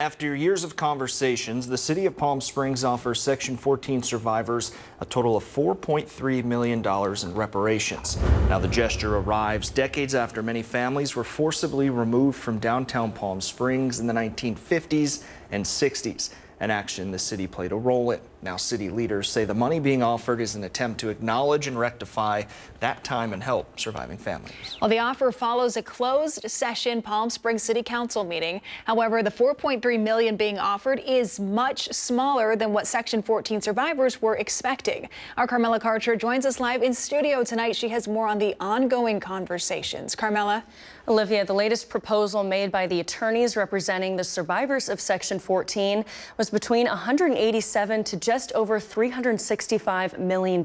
After years of conversations, the city of Palm Springs offers Section 14 survivors a total of $4.3 million in reparations. Now, the gesture arrives decades after many families were forcibly removed from downtown Palm Springs in the 1950s and 60s, an action the city played a role in. Now, city leaders say the money being offered is an attempt to acknowledge and rectify that time and help surviving families. Well, the offer follows a closed session Palm Springs City Council meeting. However, the $4.3 million being offered is much smaller than what Section 14 survivors were expecting. Our Carmela Karcher joins us live in studio tonight. She has more on the ongoing conversations. Carmela? Olivia, the latest proposal made by the attorneys representing the survivors of Section 14 was between $187 to just over $365 million.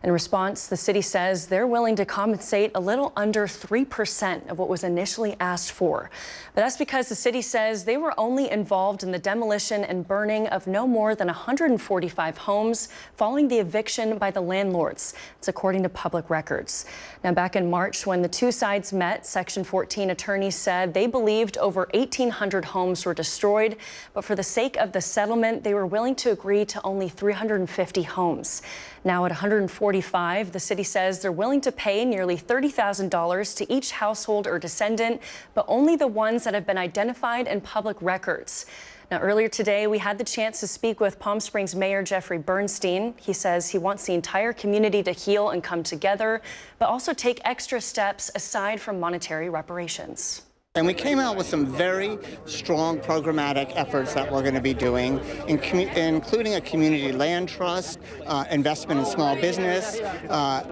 In response, the city says they're willing to compensate a little under 3% of what was initially asked for. But that's because the city says they were only involved in the demolition and burning of no more than 145 homes following the eviction by the landlords. It's according to public records. Now, back in March, when the two sides met, Section 14 attorneys said they believed over 1,800 homes were destroyed, but for the sake of the settlement, they were willing to agree to only 350 homes. Now at 145, the city says they're willing to pay nearly $30,000 to each household or descendant, but only the ones that have been identified in public records. Now, earlier today, we had the chance to speak with Palm Springs Mayor Jeffrey Bernstein. He says he wants the entire community to heal and come together, but also take extra steps aside from monetary reparations. And we came out with some very strong programmatic efforts that we're going to be doing, including a community land trust, investment in small business,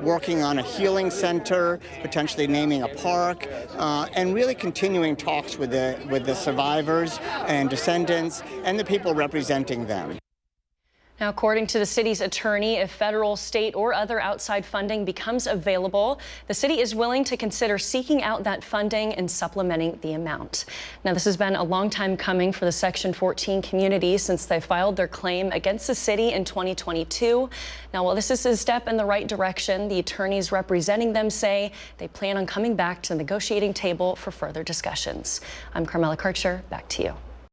working on a healing center, potentially naming a park, and really continuing talks with the survivors and descendants and the people representing them. Now, according to the city's attorney, if federal, state, or other outside funding becomes available, the city is willing to consider seeking out that funding and supplementing the amount. Now, this has been a long time coming for the Section 14 community since they filed their claim against the city in 2022. Now, while this is a step in the right direction, the attorneys representing them say they plan on coming back to the negotiating table for further discussions. I'm Carmela Karcher. Back to you.